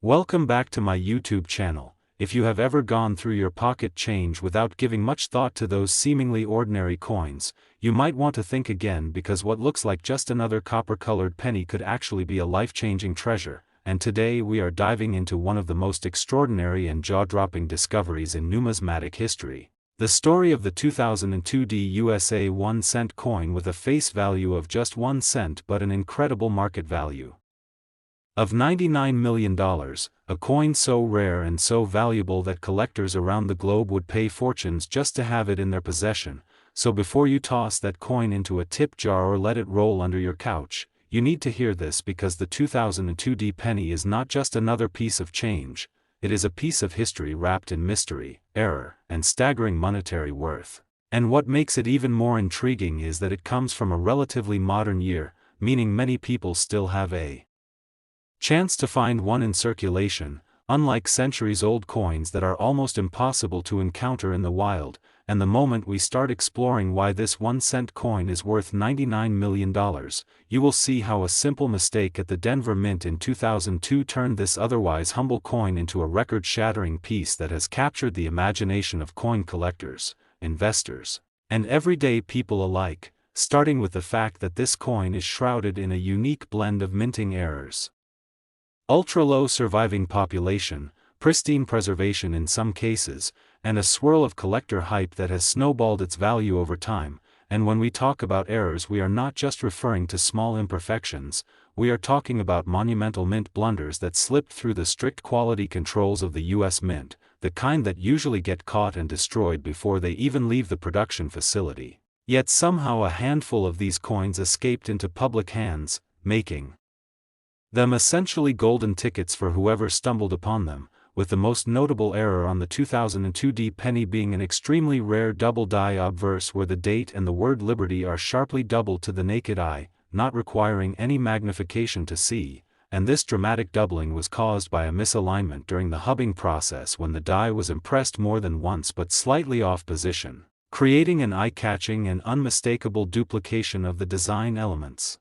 Welcome back to my YouTube channel. If you have ever gone through your pocket change without giving much thought to those seemingly ordinary coins, you might want to think again, because what looks like just another copper-colored penny could actually be a life-changing treasure. And today we are diving into one of the most extraordinary and jaw-dropping discoveries in numismatic history. The story of the 2002 USA 1-cent coin with a face value of just 1 cent but an incredible market value of $99 million, a coin so rare and so valuable that collectors around the globe would pay fortunes just to have it in their possession. So before you toss that coin into a tip jar or let it roll under your couch, you need to hear this, because the 2002 penny is not just another piece of change, it is a piece of history wrapped in mystery, error, and staggering monetary worth. And what makes it even more intriguing is that it comes from a relatively modern year, meaning many people still have a chance to find one in circulation, unlike centuries-old coins that are almost impossible to encounter in the wild. And the moment we start exploring why this 1-cent coin is worth $99 million, you will see how a simple mistake at the Denver Mint in 2002 turned this otherwise humble coin into a record-shattering piece that has captured the imagination of coin collectors, investors, and everyday people alike, starting with the fact that this coin is shrouded in a unique blend of minting errors. Ultra-low surviving population, pristine preservation in some cases, and a swirl of collector hype that has snowballed its value over time. And when we talk about errors, we are not just referring to small imperfections, we are talking about monumental mint blunders that slipped through the strict quality controls of the US Mint, the kind that usually get caught and destroyed before they even leave the production facility. Yet somehow a handful of these coins escaped into public hands, making them essentially golden tickets for whoever stumbled upon them, with the most notable error on the 2002 penny being an extremely rare double die obverse where the date and the word liberty are sharply doubled to the naked eye, not requiring any magnification to see. And this dramatic doubling was caused by a misalignment during the hubbing process when the die was impressed more than once but slightly off position, creating an eye-catching and unmistakable duplication of the design elements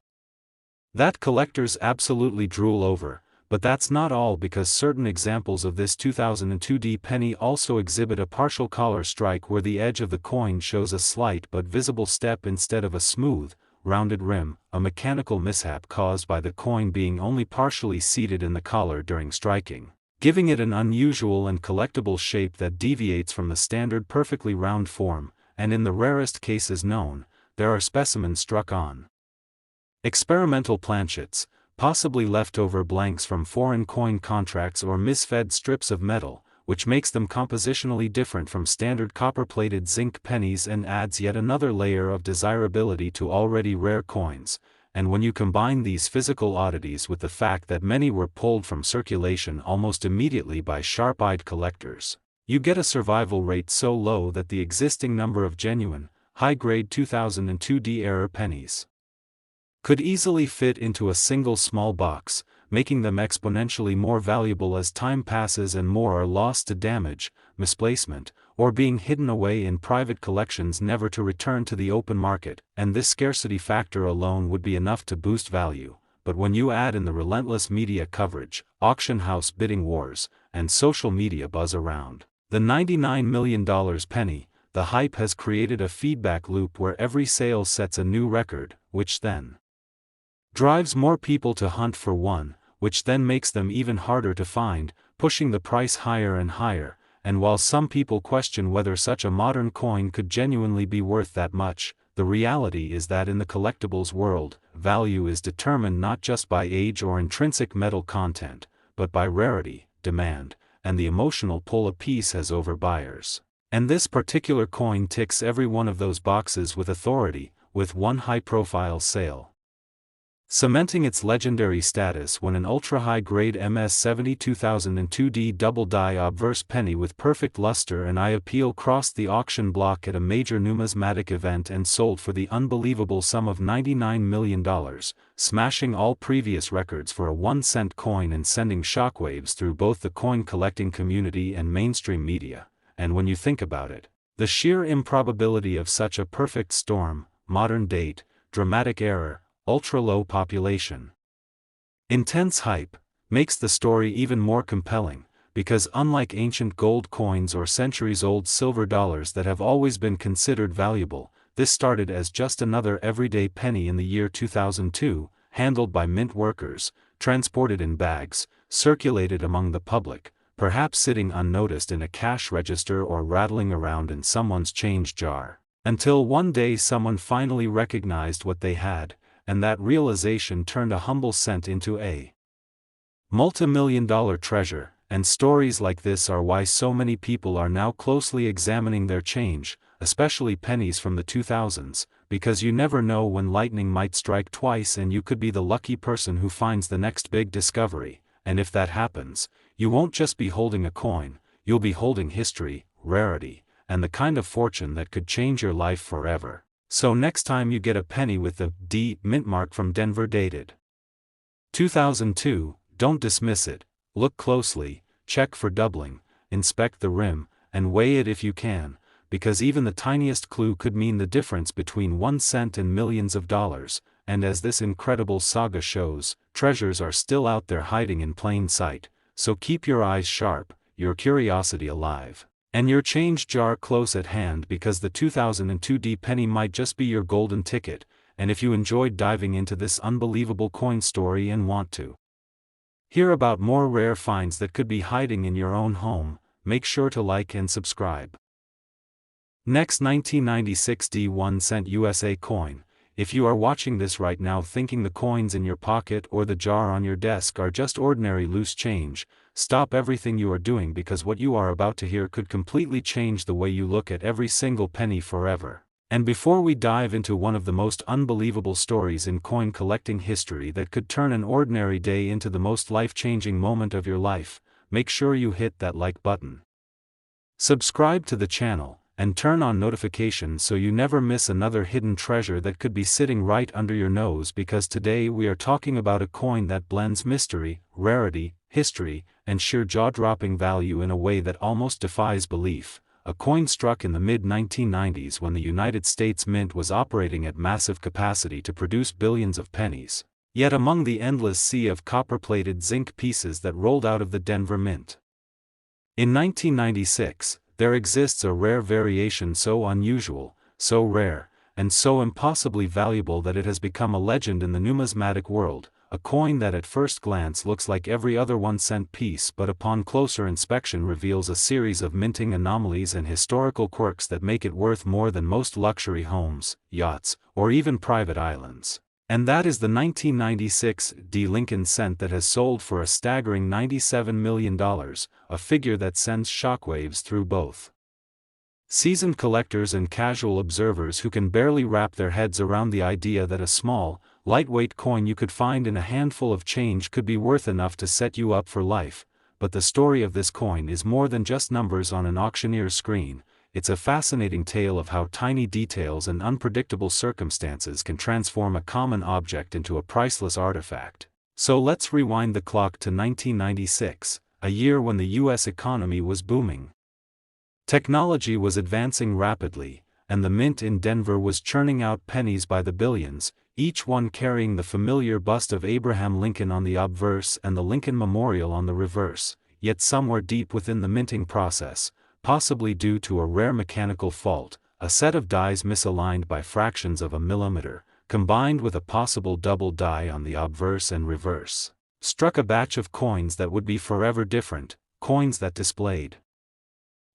that collectors absolutely drool over. But that's not all, because certain examples of this 2002 penny also exhibit a partial collar strike where the edge of the coin shows a slight but visible step instead of a smooth, rounded rim, a mechanical mishap caused by the coin being only partially seated in the collar during striking, giving it an unusual and collectible shape that deviates from the standard perfectly round form. And in the rarest cases known, there are specimens struck on experimental planchets, possibly leftover blanks from foreign coin contracts or misfed strips of metal, which makes them compositionally different from standard copper-plated zinc pennies and adds yet another layer of desirability to already rare coins. And when you combine these physical oddities with the fact that many were pulled from circulation almost immediately by sharp-eyed collectors, you get a survival rate so low that the existing number of genuine, high-grade 2002 error pennies could easily fit into a single small box, making them exponentially more valuable as time passes and more are lost to damage, misplacement, or being hidden away in private collections never to return to the open market. And this scarcity factor alone would be enough to boost value. But when you add in the relentless media coverage, auction house bidding wars, and social media buzz around the $99 million penny, the hype has created a feedback loop where every sale sets a new record, which then drives more people to hunt for one, which then makes them even harder to find, pushing the price higher and higher. And while some people question whether such a modern coin could genuinely be worth that much, the reality is that in the collectibles world, value is determined not just by age or intrinsic metal content, but by rarity, demand, and the emotional pull a piece has over buyers. And this particular coin ticks every one of those boxes with authority, with one high-profile sale cementing its legendary status when an ultra-high-grade MS-70 2002 double die obverse penny with perfect luster and eye appeal crossed the auction block at a major numismatic event and sold for the unbelievable sum of $99 million, smashing all previous records for a 1-cent coin and sending shockwaves through both the coin collecting community and mainstream media. And when you think about it, the sheer improbability of such a perfect storm, modern date, dramatic error, ultra-low population, intense hype, makes the story even more compelling, because unlike ancient gold coins or centuries-old silver dollars that have always been considered valuable, this started as just another everyday penny in the year 2002, handled by mint workers, transported in bags, circulated among the public, perhaps sitting unnoticed in a cash register or rattling around in someone's change jar, until one day someone finally recognized what they had, and that realization turned a humble cent into a multi-million-dollar treasure. And stories like this are why so many people are now closely examining their change, especially pennies from the 2000s, because you never know when lightning might strike twice and you could be the lucky person who finds the next big discovery, and if that happens, you won't just be holding a coin, you'll be holding history, rarity, and the kind of fortune that could change your life forever. So next time you get a penny with the D mint mark from Denver dated 2002, don't dismiss it. Look closely, check for doubling, inspect the rim, and weigh it if you can, because even the tiniest clue could mean the difference between 1 cent and millions of dollars, and as this incredible saga shows, treasures are still out there hiding in plain sight, so keep your eyes sharp, your curiosity alive, and your change jar close at hand, because the 2002 D penny might just be your golden ticket. And if you enjoyed diving into this unbelievable coin story and want to hear about more rare finds that could be hiding in your own home, make sure to like and subscribe. Next, 1996 D1 cent USA coin. If you are watching this right now thinking the coins in your pocket or the jar on your desk are just ordinary loose change, stop everything you are doing, because what you are about to hear could completely change the way you look at every single penny forever. And before we dive into one of the most unbelievable stories in coin collecting history that could turn an ordinary day into the most life-changing moment of your life, make sure you hit that like button, subscribe to the channel, and turn on notifications so you never miss another hidden treasure that could be sitting right under your nose, because today we are talking about a coin that blends mystery, rarity, history, and sheer jaw-dropping value in a way that almost defies belief. A coin struck in the mid-1990s when the United States Mint was operating at massive capacity to produce billions of pennies, yet among the endless sea of copper-plated zinc pieces that rolled out of the Denver Mint. In 1996, there exists a rare variation so unusual, so rare, and so impossibly valuable that it has become a legend in the numismatic world, a coin that at first glance looks like every other 1-cent piece but upon closer inspection reveals a series of minting anomalies and historical quirks that make it worth more than most luxury homes, yachts, or even private islands. And that is the 1996 D Lincoln cent that has sold for a staggering $97 million, a figure that sends shockwaves through both seasoned collectors and casual observers who can barely wrap their heads around the idea that a small, lightweight coin you could find in a handful of change could be worth enough to set you up for life. But the story of this coin is more than just numbers on an auctioneer's screen. It's a fascinating tale of how tiny details and unpredictable circumstances can transform a common object into a priceless artifact. So let's rewind the clock to 1996, a year when the US economy was booming. Technology was advancing rapidly, and the mint in Denver was churning out pennies by the billions, each one carrying the familiar bust of Abraham Lincoln on the obverse and the Lincoln Memorial on the reverse. Yet somewhere deep within the minting process, possibly due to a rare mechanical fault, a set of dies misaligned by fractions of a millimeter, combined with a possible double die on the obverse and reverse, struck a batch of coins that would be forever different, coins that displayed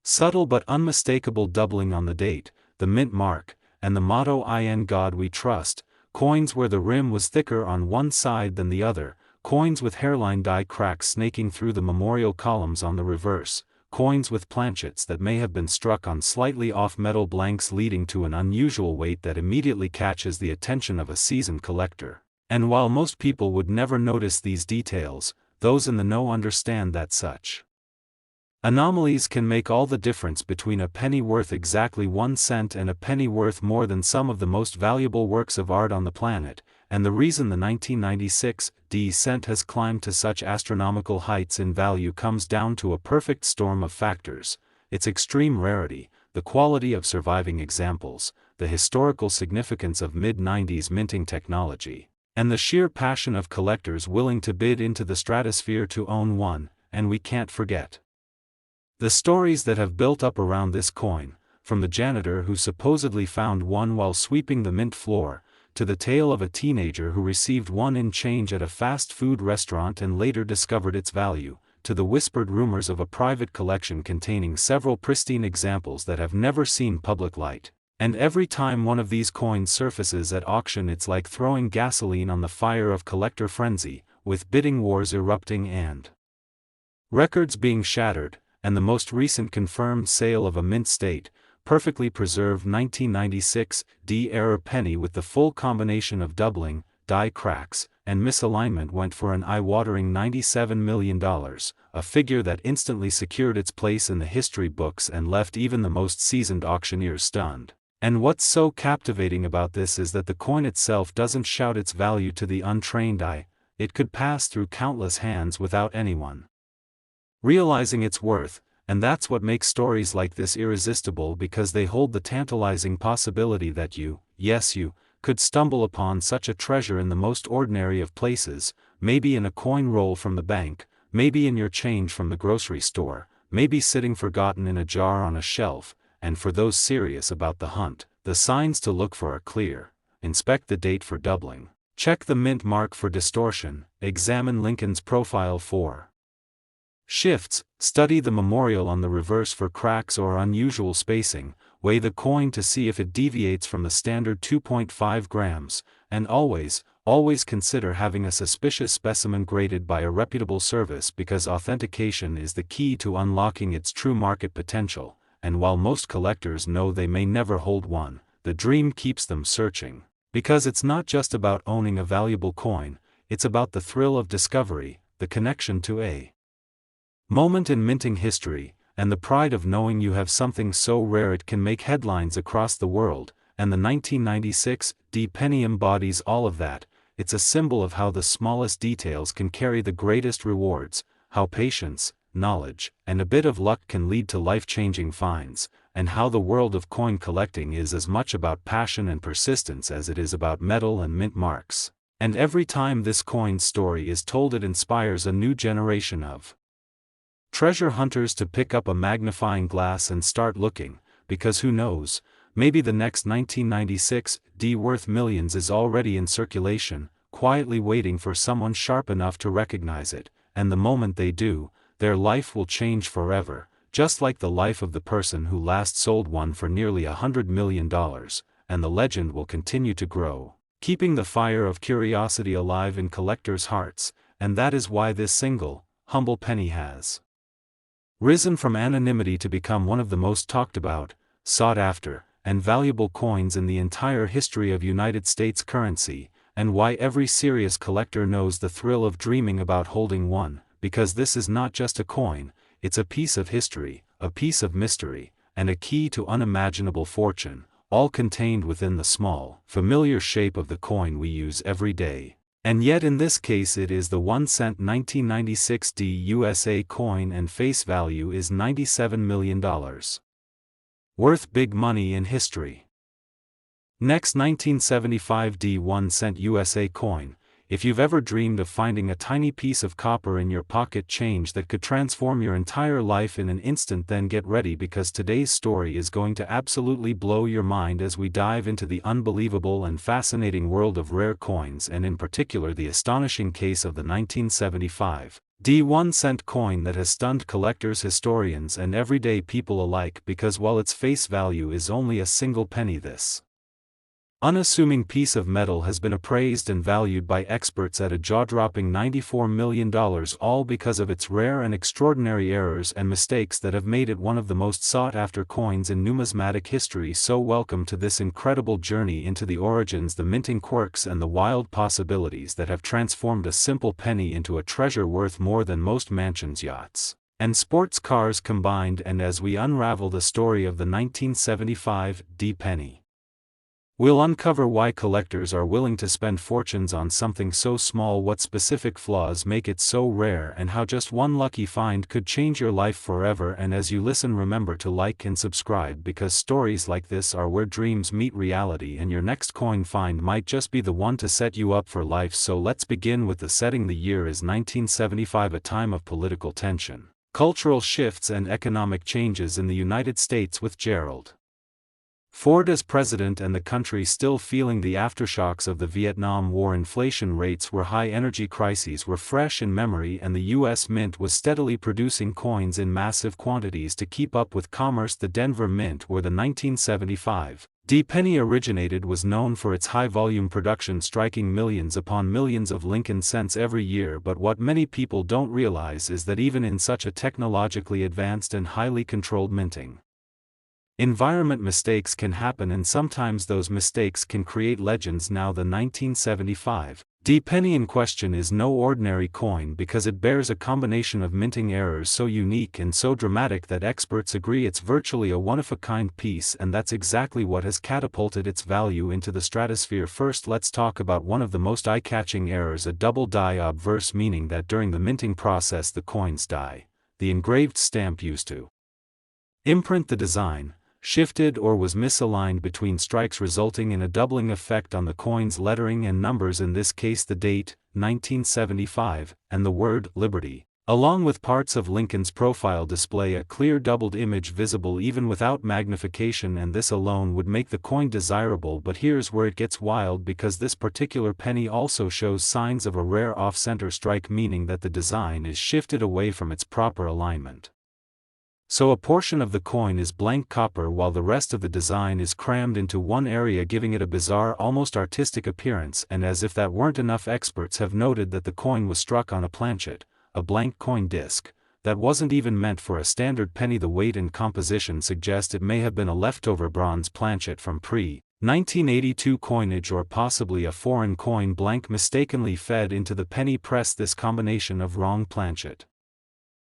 subtle but unmistakable doubling on the date, the mint mark, and the motto "In God We Trust," coins where the rim was thicker on one side than the other, coins with hairline die cracks snaking through the memorial columns on the reverse, coins with planchets that may have been struck on slightly off metal blanks, leading to an unusual weight that immediately catches the attention of a seasoned collector. And while most people would never notice these details, those in the know understand that such anomalies can make all the difference between a penny worth exactly 1 cent and a penny worth more than some of the most valuable works of art on the planet. And the reason the 1996 D cent has climbed to such astronomical heights in value comes down to a perfect storm of factors: its extreme rarity, the quality of surviving examples, the historical significance of mid-90s minting technology, and the sheer passion of collectors willing to bid into the stratosphere to own one, and we can't forget the stories that have built up around this coin, from the janitor who supposedly found one while sweeping the mint floor, to the tale of a teenager who received one in change at a fast food restaurant and later discovered its value, to the whispered rumors of a private collection containing several pristine examples that have never seen public light. And every time one of these coins surfaces at auction, it's like throwing gasoline on the fire of collector frenzy, with bidding wars erupting and records being shattered, and the most recent confirmed sale of a mint state, perfectly preserved 1996 D-era penny with the full combination of doubling, die cracks, and misalignment went for an eye-watering $97 million, a figure that instantly secured its place in the history books and left even the most seasoned auctioneers stunned. And what's so captivating about this is that the coin itself doesn't shout its value to the untrained eye. It could pass through countless hands without anyone realizing its worth, and that's what makes stories like this irresistible, because they hold the tantalizing possibility that you, yes you, could stumble upon such a treasure in the most ordinary of places, maybe in a coin roll from the bank, maybe in your change from the grocery store, maybe sitting forgotten in a jar on a shelf. And for those serious about the hunt, the signs to look for are clear. Inspect the date for doubling. Check the mint mark for distortion. Examine Lincoln's profile for shifts. Study the memorial on the reverse for cracks or unusual spacing. Weigh the coin to see if it deviates from the standard 2.5 grams. And always consider having a suspicious specimen graded by a reputable service, because authentication is the key to unlocking its true market potential. And while most collectors know they may never hold one, the dream keeps them searching. Because it's not just about owning a valuable coin, it's about the thrill of discovery, the connection to a moment in minting history, and the pride of knowing you have something so rare it can make headlines across the world. And the 1996 D penny embodies all of that. It's a symbol of how the smallest details can carry the greatest rewards, how patience, knowledge, and a bit of luck can lead to life-changing finds, and how the world of coin collecting is as much about passion and persistence as it is about metal and mint marks. And every time this coin story is told, it inspires a new generation of treasure hunters to pick up a magnifying glass and start looking, because who knows, maybe the next 1996 D worth millions is already in circulation, quietly waiting for someone sharp enough to recognize it, and the moment they do, their life will change forever, just like the life of the person who last sold one for nearly $100 million, and the legend will continue to grow, keeping the fire of curiosity alive in collectors' hearts. And that is why this single, humble penny has risen from anonymity to become one of the most talked about, sought after, and valuable coins in the entire history of United States currency, and why every serious collector knows the thrill of dreaming about holding one, because this is not just a coin, it's a piece of history, a piece of mystery, and a key to unimaginable fortune, all contained within the small, familiar shape of the coin we use every day. And yet in this case it is the 1-cent 1996 D USA coin, and face value is $97 million. Worth big money in history. Next, 1975 D 1-cent USA coin. If you've ever dreamed of finding a tiny piece of copper in your pocket change that could transform your entire life in an instant, then get ready, because today's story is going to absolutely blow your mind as we dive into the unbelievable and fascinating world of rare coins, and in particular the astonishing case of the 1975 D 1-cent coin that has stunned collectors, historians, and everyday people alike, because while its face value is only a single penny, this unassuming piece of metal has been appraised and valued by experts at a jaw-dropping $94 million, all because of its rare and extraordinary errors and mistakes that have made it one of the most sought-after coins in numismatic history. So welcome to this incredible journey into the origins, the minting quirks, and the wild possibilities that have transformed a simple penny into a treasure worth more than most mansions, yachts, and sports cars combined. And as we unravel the story of the 1975 D penny, We'll uncover why collectors are willing to spend fortunes on something so small, what specific flaws make it so rare, and how just one lucky find could change your life forever. And as you listen, remember to like and subscribe, because stories like this are where dreams meet reality, and your next coin find might just be the one to set you up for life. So let's begin with the setting. The year is 1975, a time of political tension, cultural shifts and economic changes in the United States, with Gerald Ford as president and the country still feeling the aftershocks of the Vietnam War. Inflation rates were high, energy crises were fresh in memory, and the U.S. Mint was steadily producing coins in massive quantities to keep up with commerce. The Denver Mint, where the 1975 D penny originated, was known for its high-volume production, striking millions upon millions of Lincoln cents every year. But what many people don't realize is that even in such a technologically advanced and highly controlled minting environment, mistakes can happen, and sometimes those mistakes can create legends. Now, the 1975 D penny in question is no ordinary coin, because it bears a combination of minting errors so unique and so dramatic that experts agree it's virtually a one-of-a-kind piece, and that's exactly what has catapulted its value into the stratosphere. First, let's talk about one of the most eye-catching errors, a double die obverse, meaning that during the minting process the coin's die, the engraved stamp used to imprint the design, shifted or was misaligned between strikes, resulting in a doubling effect on the coin's lettering and numbers, in this case the date, 1975, and the word Liberty, along with parts of Lincoln's profile. Display a clear doubled image visible even without magnification, and this alone would make the coin desirable. But here's where it gets wild, because this particular penny also shows signs of a rare off-center strike, meaning that the design is shifted away from its proper alignment. So a portion of the coin is blank copper while the rest of the design is crammed into one area, giving it a bizarre, almost artistic appearance. And as if that weren't enough, experts have noted that the coin was struck on a planchet, a blank coin disc, that wasn't even meant for a standard penny. The weight and composition suggest it may have been a leftover bronze planchet from pre-1982 coinage, or possibly a foreign coin blank mistakenly fed into the penny press. This combination of wrong planchet,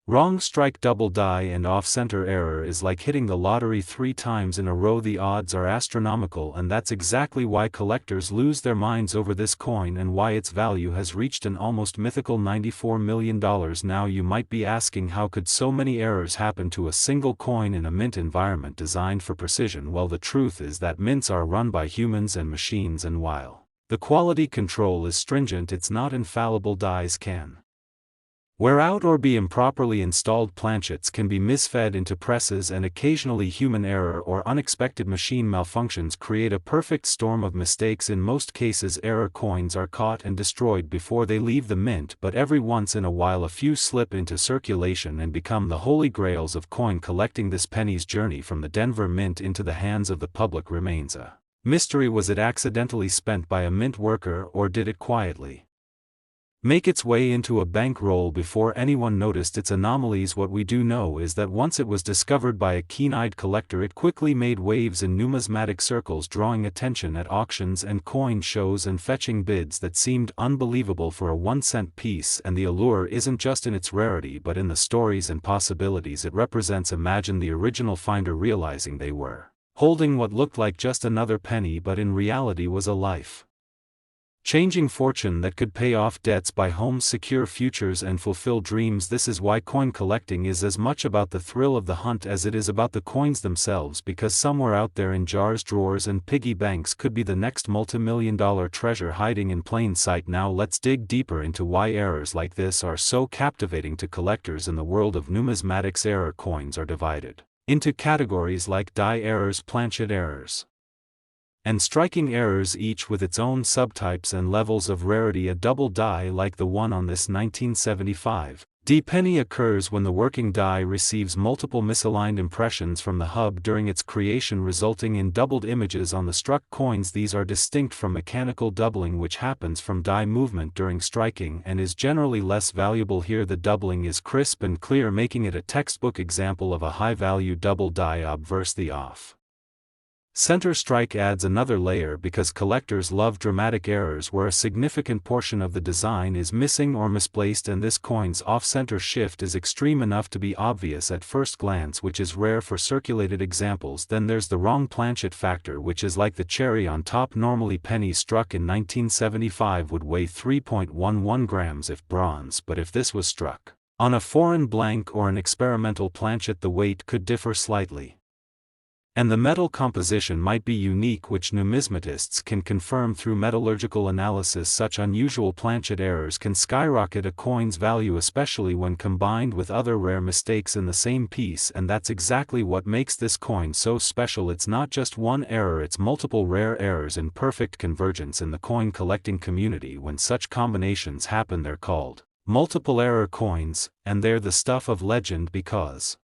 wrong strike, double die, and off-center error is like hitting the lottery 3 times in a row. The odds are astronomical, and that's exactly why collectors lose their minds over this coin and why its value has reached an almost mythical $94 million. Now you might be asking, how could so many errors happen to a single coin in a mint environment designed for precision? Well, the truth is that mints are run by humans and machines, and while the quality control is stringent, it's not infallible. Dies can wear out or be improperly installed, planchets can be misfed into presses, and occasionally human error or unexpected machine malfunctions create a perfect storm of mistakes. In most cases, error coins are caught and destroyed before they leave the mint, but every once in a while a few slip into circulation and become the holy grails of coin collecting. This penny's journey from the Denver Mint into the hands of the public remains a mystery. Was it accidentally spent by a mint worker, or did it quietly make its way into a bankroll before anyone noticed its anomalies? What we do know is that once it was discovered by a keen-eyed collector, it quickly made waves in numismatic circles, drawing attention at auctions and coin shows and fetching bids that seemed unbelievable for a 1-cent piece. And the allure isn't just in its rarity, but in the stories and possibilities it represents. Imagine the original finder realizing they were holding what looked like just another penny, but in reality was a life changing fortune that could pay off debts, buy homes, secure futures, and fulfill dreams. This is why coin collecting is as much about the thrill of the hunt as it is about the coins themselves, because somewhere out there in jars, drawers, and piggy banks could be the next multi-million-dollar treasure hiding in plain sight. Now let's dig deeper into why errors like this are so captivating to collectors. In the world of numismatics, error coins are divided into categories like die errors, planchet errors, and striking errors, each with its own subtypes and levels of rarity. A double die, like the one on this 1975 D penny, occurs when the working die receives multiple misaligned impressions from the hub during its creation, resulting in doubled images on the struck coins. These are distinct from mechanical doubling, which happens from die movement during striking and is generally less valuable. Here the doubling is crisp and clear, making it a textbook example of a high-value double die obverse. The off Center strike adds another layer because collectors love dramatic errors where a significant portion of the design is missing or misplaced, and this coin's off-center shift is extreme enough to be obvious at first glance, which is rare for circulated examples. Then there's the wrong planchet factor, which is like the cherry on top. Normally pennies struck in 1975 would weigh 3.11 grams if bronze, but if this was struck on a foreign blank or an experimental planchet, the weight could differ slightly. And the metal composition might be unique, which numismatists can confirm through metallurgical analysis. Such unusual planchet errors can skyrocket a coin's value, especially when combined with other rare mistakes in the same piece, and that's exactly what makes this coin so special. It's not just one error, it's multiple rare errors in perfect convergence. In the coin collecting community, when such combinations happen, they're called multiple error coins, and they're the stuff of legend because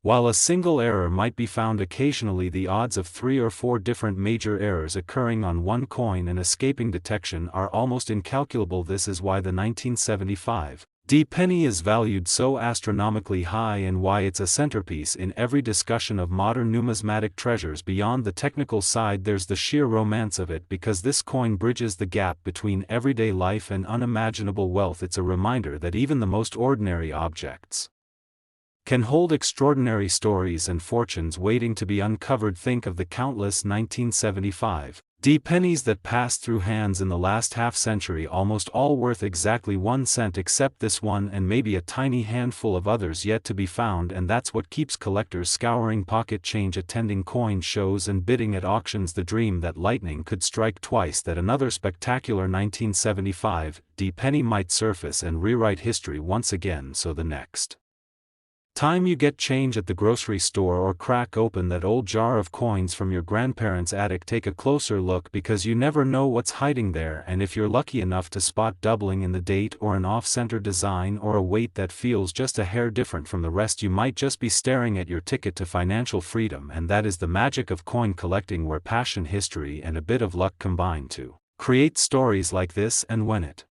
while a single error might be found occasionally, the odds of 3 or 4 different major errors occurring on one coin and escaping detection are almost incalculable. This is why the 1975 D penny is valued so astronomically high, and why it's a centerpiece in every discussion of modern numismatic treasures. Beyond the technical side, there's the sheer romance of it, because this coin bridges the gap between everyday life and unimaginable wealth. It's a reminder that even the most ordinary objects can hold extraordinary stories and fortunes waiting to be uncovered. Think of the countless 1975 D pennies that passed through hands in the last half-century, almost all worth exactly 1 cent except this one and maybe a tiny handful of others yet to be found. And that's what keeps collectors scouring pocket change, attending coin shows and bidding at auctions. The dream that lightning could strike twice, that another spectacular 1975 D penny might surface and rewrite history once again. So the next time you get change at the grocery store or crack open that old jar of coins from your grandparents' attic, take a closer look, because you never know what's hiding there. And if you're lucky enough to spot doubling in the date, or an off-center design, or a weight that feels just a hair different from the rest, you might just be staring at your ticket to financial freedom. And that is the magic of coin collecting, where passion, history, and a bit of luck combine to create stories like this. And when it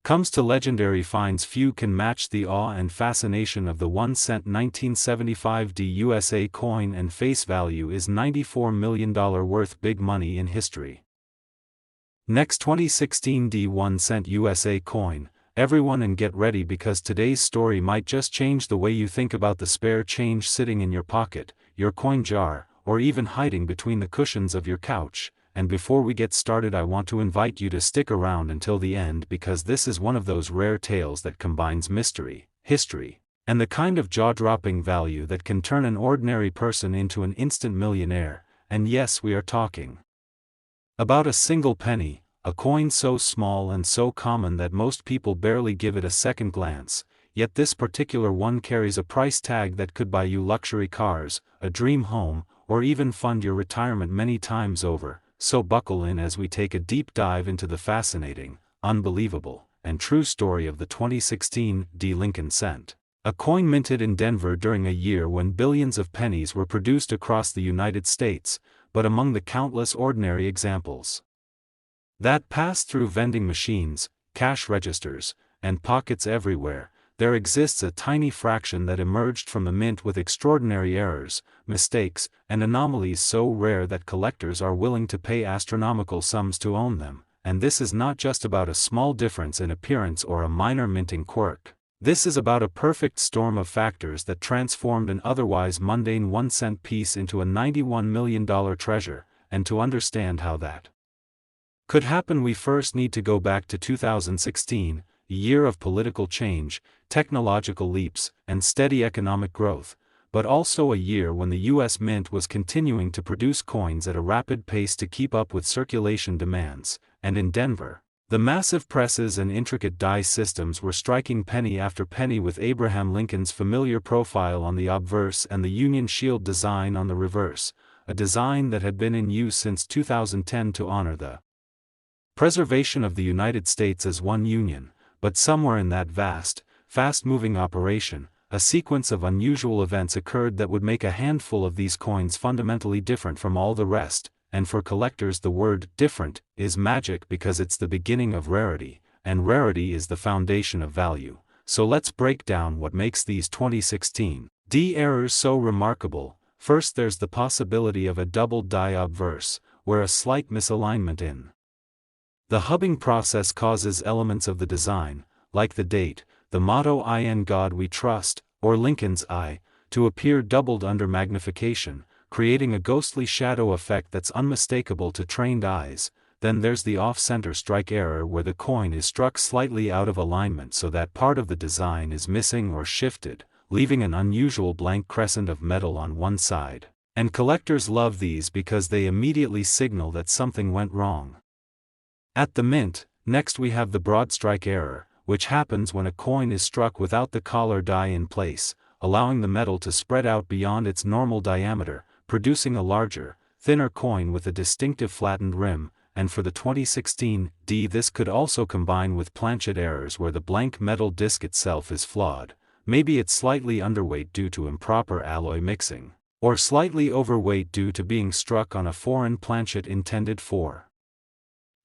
comes to legendary finds, few can match the awe and fascination of the 1 cent 1975 D USA coin, and face value is $94 million worth, big money in history. Next, 2016 D 1 cent USA coin. Everyone, and get ready, because today's story might just change the way you think about the spare change sitting in your pocket, your coin jar, or even hiding between the cushions of your couch. And before we get started, I want to invite you to stick around until the end, because this is one of those rare tales that combines mystery, history, and the kind of jaw-dropping value that can turn an ordinary person into an instant millionaire. And yes, we are talking about a single penny, a coin so small and so common that most people barely give it a second glance. Yet this particular one carries a price tag that could buy you luxury cars, a dream home, or even fund your retirement many times over. So buckle in as we take a deep dive into the fascinating, unbelievable, and true story of the 2016 D Lincoln cent. A coin minted in Denver during a year when billions of pennies were produced across the United States, but among the countless ordinary examples that passed through vending machines, cash registers, and pockets everywhere, there exists a tiny fraction that emerged from the mint with extraordinary errors, mistakes, and anomalies so rare that collectors are willing to pay astronomical sums to own them. And this is not just about a small difference in appearance or a minor minting quirk. This is about a perfect storm of factors that transformed an otherwise mundane 1 cent piece into a $91 million treasure. And to understand how that could happen, we first need to go back to 2016, a year of political change, technological leaps, and steady economic growth, but also a year when the U.S. Mint was continuing to produce coins at a rapid pace to keep up with circulation demands. And in Denver, the massive presses and intricate die systems were striking penny after penny, with Abraham Lincoln's familiar profile on the obverse and the Union Shield design on the reverse, a design that had been in use since 2010 to honor the preservation of the United States as one union. But somewhere in that vast, fast-moving operation, a sequence of unusual events occurred that would make a handful of these coins fundamentally different from all the rest. And for collectors, the word "different" is magic, because it's the beginning of rarity, and rarity is the foundation of value. So let's break down what makes these 2016 D errors so remarkable. First, there's the possibility of a doubled die obverse, where a slight misalignment in the hubbing process causes elements of the design, like the date, the motto "In God We Trust," or Lincoln's I, to appear doubled under magnification, creating a ghostly shadow effect that's unmistakable to trained eyes. Then there's the off-center strike error, where the coin is struck slightly out of alignment so that part of the design is missing or shifted, leaving an unusual blank crescent of metal on one side. And collectors love these because they immediately signal that something went wrong. At the mint, next we have the broad strike error, which happens when a coin is struck without the collar die in place, allowing the metal to spread out beyond its normal diameter, producing a larger, thinner coin with a distinctive flattened rim. And for the 2016 D, this could also combine with planchet errors where the blank metal disc itself is flawed. Maybe it's slightly underweight due to improper alloy mixing, or slightly overweight due to being struck on a foreign planchet intended for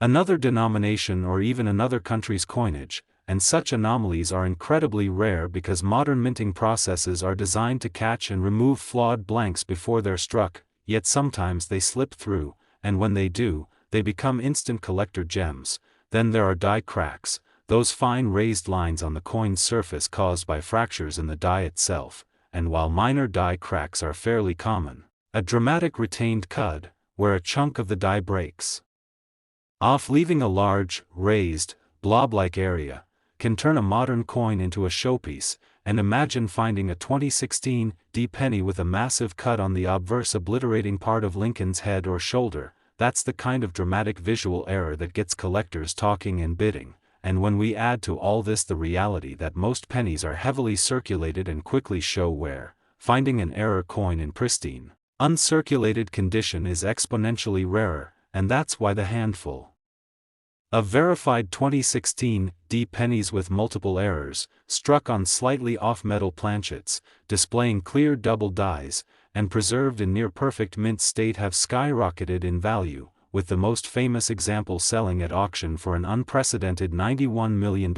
another denomination or even another country's coinage, and such anomalies are incredibly rare because modern minting processes are designed to catch and remove flawed blanks before they're struck, yet sometimes they slip through, and when they do, they become instant collector gems. Then there are die cracks, those fine raised lines on the coin's surface caused by fractures in the die itself, and while minor die cracks are fairly common, a dramatic retained cud, where a chunk of the die breaks off leaving a large, raised, blob-like area, can turn a modern coin into a showpiece. And imagine finding a 2016 D penny with a massive cut on the obverse obliterating part of Lincoln's head or shoulder. That's the kind of dramatic visual error that gets collectors talking and bidding. And when we add to all this the reality that most pennies are heavily circulated and quickly show wear, finding an error coin in pristine, uncirculated condition is exponentially rarer, and that's why the handful of verified 2016 D pennies with multiple errors, struck on slightly off metal planchets, displaying clear double dies, and preserved in near-perfect mint state have skyrocketed in value, with the most famous example selling at auction for an unprecedented $91 million,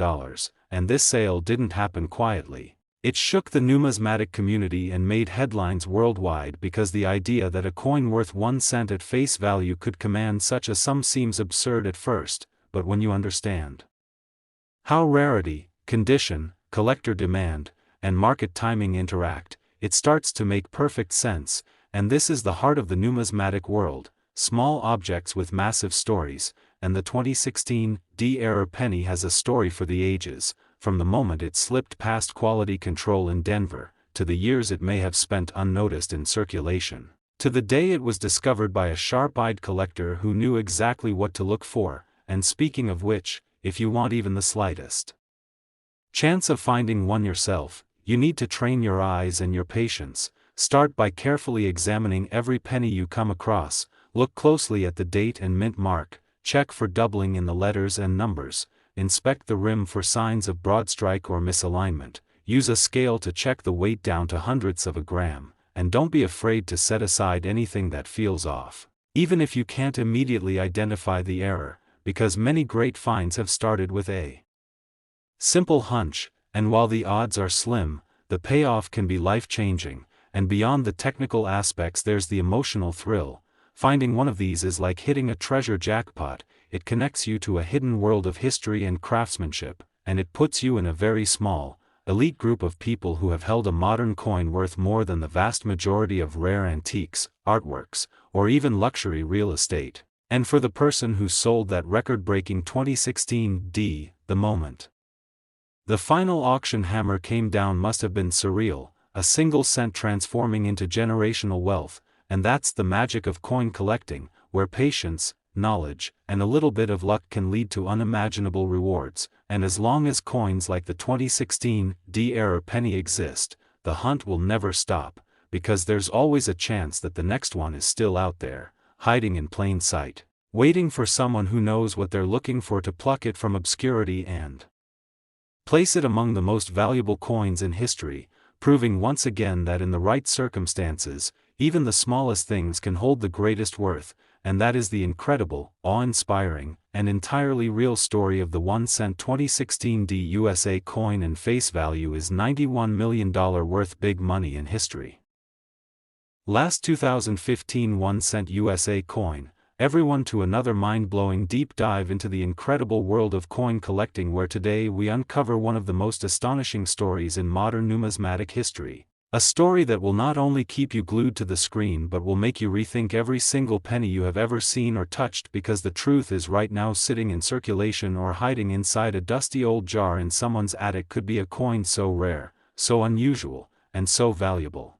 and this sale didn't happen quietly. It shook the numismatic community and made headlines worldwide because the idea that a coin worth 1 cent at face value could command such a sum seems absurd at first, but when you understand how rarity, condition, collector demand, and market timing interact, it starts to make perfect sense. And this is the heart of the numismatic world, small objects with massive stories, and the 2016 D error penny has a story for the ages, from the moment it slipped past quality control in Denver, to the years it may have spent unnoticed in circulation, to the day it was discovered by a sharp-eyed collector who knew exactly what to look for. And speaking of which, if you want even the slightest chance of finding one yourself, you need to train your eyes and your patience. Start by carefully examining every penny you come across, look closely at the date and mint mark, check for doubling in the letters and numbers, inspect the rim for signs of broad strike or misalignment, use a scale to check the weight down to hundredths of a gram, and don't be afraid to set aside anything that feels off, even if you can't immediately identify the error, because many great finds have started with a simple hunch, and while the odds are slim, the payoff can be life-changing. And beyond the technical aspects there's the emotional thrill. Finding one of these is like hitting a treasure jackpot. It connects you to a hidden world of history and craftsmanship, and it puts you in a very small, elite group of people who have held a modern coin worth more than the vast majority of rare antiques, artworks, or even luxury real estate. And for the person who sold that record-breaking 2016 D, the moment the final auction hammer came down must have been surreal, a single cent transforming into generational wealth. And that's the magic of coin collecting, where patience, knowledge, and a little bit of luck can lead to unimaginable rewards. And as long as coins like the 2016 D error penny exist, the hunt will never stop, because there's always a chance that the next one is still out there, hiding in plain sight, waiting for someone who knows what they're looking for to pluck it from obscurity and place it among the most valuable coins in history, proving once again that in the right circumstances, even the smallest things can hold the greatest worth. And that is the incredible, awe-inspiring, and entirely real story of the 1 cent 2016 D USA coin, and face value is $91 million worth big money in history. Last 2015 1-cent USA coin, everyone to another mind-blowing deep dive into the incredible world of coin collecting, where today we uncover one of the most astonishing stories in modern numismatic history. A story that will not only keep you glued to the screen but will make you rethink every single penny you have ever seen or touched, because the truth is right now sitting in circulation or hiding inside a dusty old jar in someone's attic could be a coin so rare, so unusual, and so valuable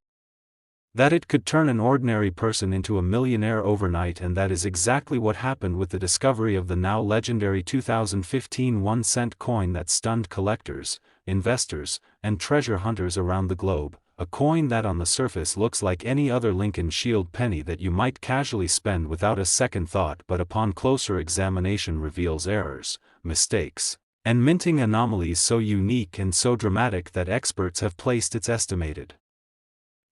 that it could turn an ordinary person into a millionaire overnight. And that is exactly what happened with the discovery of the now legendary 2015 1-cent coin that stunned collectors, investors, and treasure hunters around the globe. A coin that on the surface looks like any other Lincoln Shield penny that you might casually spend without a second thought, but upon closer examination reveals errors, mistakes, and minting anomalies so unique and so dramatic that experts have placed its estimated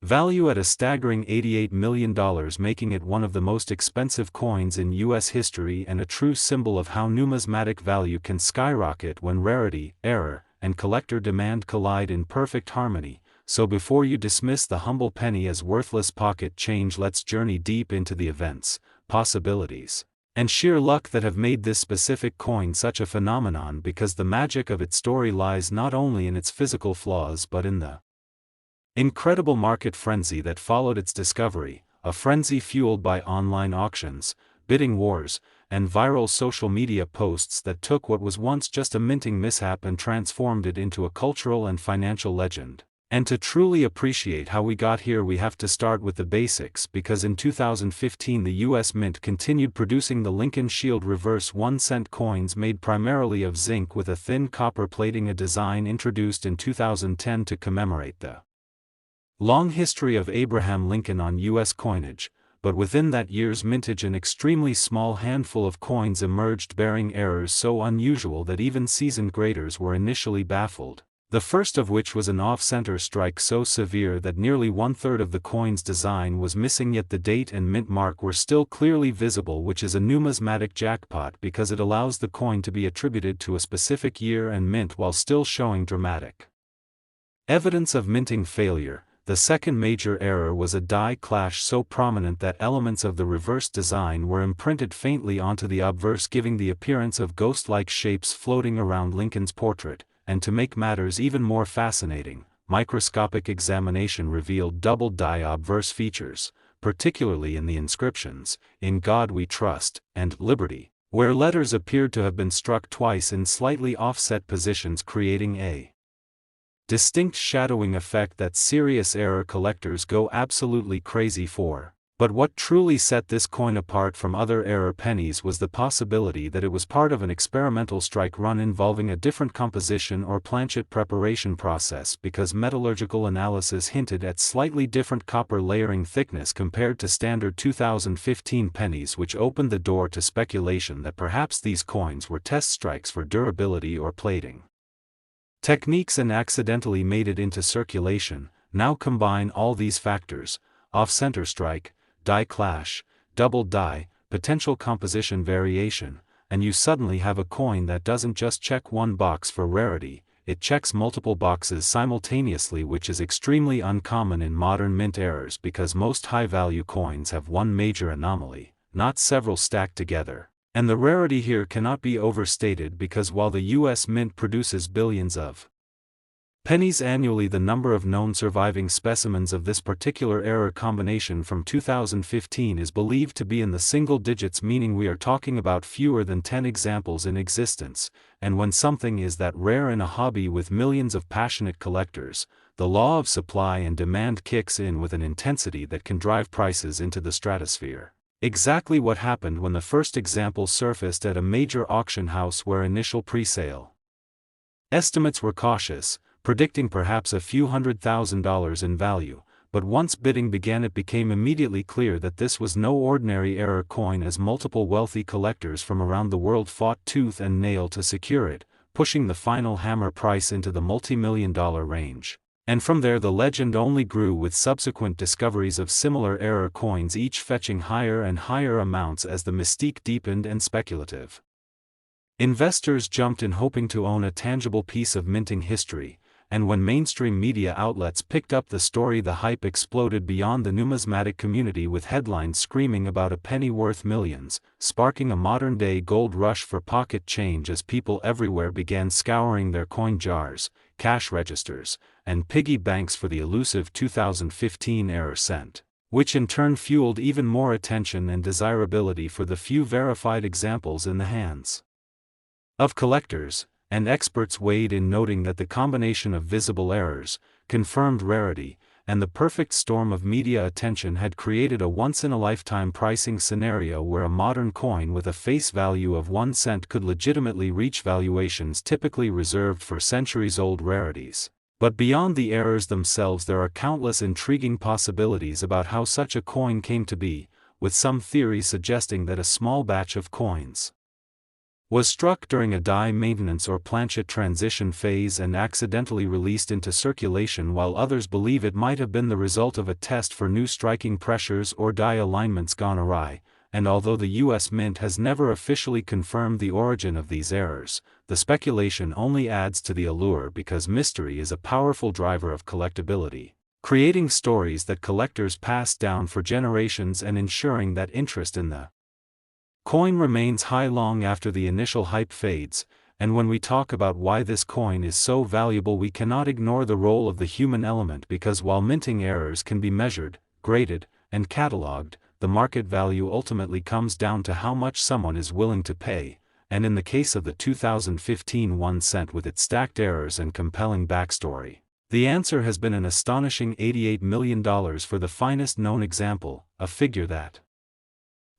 value at a staggering $88 million, making it one of the most expensive coins in U.S. history and a true symbol of how numismatic value can skyrocket when rarity, error, and collector demand collide in perfect harmony. So before you dismiss the humble penny as worthless pocket change, let's journey deep into the events, possibilities, and sheer luck that have made this specific coin such a phenomenon, because the magic of its story lies not only in its physical flaws but in the incredible market frenzy that followed its discovery, a frenzy fueled by online auctions, bidding wars, and viral social media posts that took what was once just a minting mishap and transformed it into a cultural and financial legend. And to truly appreciate how we got here, we have to start with the basics, because in 2015 the U.S. Mint continued producing the Lincoln Shield reverse 1-cent coins made primarily of zinc with a thin copper plating, a design introduced in 2010 to commemorate the long history of Abraham Lincoln on U.S. coinage. But within that year's mintage an extremely small handful of coins emerged bearing errors so unusual that even seasoned graders were initially baffled. The first of which was an off-center strike so severe that nearly 1/3 of the coin's design was missing, yet the date and mint mark were still clearly visible, which is a numismatic jackpot because it allows the coin to be attributed to a specific year and mint while still showing dramatic evidence of minting failure. The second major error was a die clash so prominent that elements of the reverse design were imprinted faintly onto the obverse, giving the appearance of ghost-like shapes floating around Lincoln's portrait. And to make matters even more fascinating, microscopic examination revealed double die obverse features, particularly in the inscriptions, "In God We Trust," and "Liberty," where letters appeared to have been struck twice in slightly offset positions, creating a distinct shadowing effect that serious error collectors go absolutely crazy for. But what truly set this coin apart from other error pennies was the possibility that it was part of an experimental strike run involving a different composition or planchet preparation process, because metallurgical analysis hinted at slightly different copper layering thickness compared to standard 2015 pennies, which opened the door to speculation that perhaps these coins were test strikes for durability or plating techniques and accidentally made it into circulation. Now combine all these factors: off-center strike, die clash, double die, potential composition variation, and you suddenly have a coin that doesn't just check one box for rarity, it checks multiple boxes simultaneously, which is extremely uncommon in modern mint errors, because most high-value coins have one major anomaly, not several stacked together. And the rarity here cannot be overstated, because while the U.S. Mint produces billions of pennies annually, the number of known surviving specimens of this particular error combination from 2015 is believed to be in the single digits, meaning we are talking about fewer than 10 examples in existence. And when something is that rare in a hobby with millions of passionate collectors, the law of supply and demand kicks in with an intensity that can drive prices into the stratosphere. Exactly what happened when the first example surfaced at a major auction house, where initial pre-sale estimates were cautious, predicting perhaps a few $100,000 in value, but once bidding began it became immediately clear that this was no ordinary error coin, as multiple wealthy collectors from around the world fought tooth and nail to secure it, pushing the final hammer price into the multi-million-dollar range. And from there the legend only grew, with subsequent discoveries of similar error coins, each fetching higher and higher amounts as the mystique deepened and speculative investors jumped in, hoping to own a tangible piece of minting history. and when mainstream media outlets picked up the story, the hype exploded beyond the numismatic community, with headlines screaming about a penny worth millions, sparking a modern-day gold rush for pocket change as people everywhere began scouring their coin jars, cash registers, and piggy banks for the elusive 2015 error cent, which in turn fueled even more attention and desirability for the few verified examples in the hands of collectors, and experts weighed in, noting that the combination of visible errors, confirmed rarity, and the perfect storm of media attention had created a once-in-a-lifetime pricing scenario where a modern coin with a face value of 1 cent could legitimately reach valuations typically reserved for centuries-old rarities. But beyond the errors themselves, there are countless intriguing possibilities about how such a coin came to be, with some theories suggesting that a small batch of coins was struck during a die maintenance or planchet transition phase and accidentally released into circulation, while others believe it might have been the result of a test for new striking pressures or die alignments gone awry. And although the U.S. Mint has never officially confirmed the origin of these errors, the speculation only adds to the allure because mystery is a powerful driver of collectability, creating stories that collectors pass down for generations and ensuring that interest in the coin remains high long after the initial hype fades. And when we talk about why this coin is so valuable, we cannot ignore the role of the human element, because while minting errors can be measured, graded, and catalogued, the market value ultimately comes down to how much someone is willing to pay, and in the case of the 2015 1 cent with its stacked errors and compelling backstory, the answer has been an astonishing $88 million for the finest known example, a figure that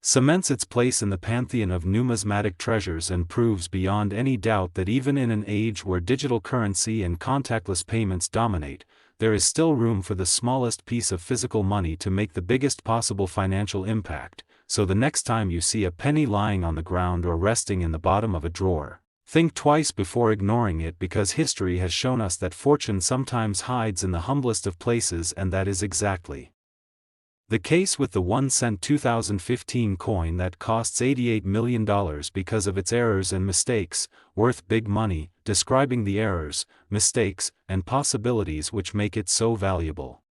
cements its place in the pantheon of numismatic treasures and proves beyond any doubt that even in an age where digital currency and contactless payments dominate, there is still room for the smallest piece of physical money to make the biggest possible financial impact. So the next time you see a penny lying on the ground or resting in the bottom of a drawer, think twice before ignoring it, because history has shown us that fortune sometimes hides in the humblest of places, and that is exactly the case with the 1 cent 2015 coin that costs $88 million because of its errors and mistakes, worth big money, describing the errors, mistakes, and possibilities which make it so valuable.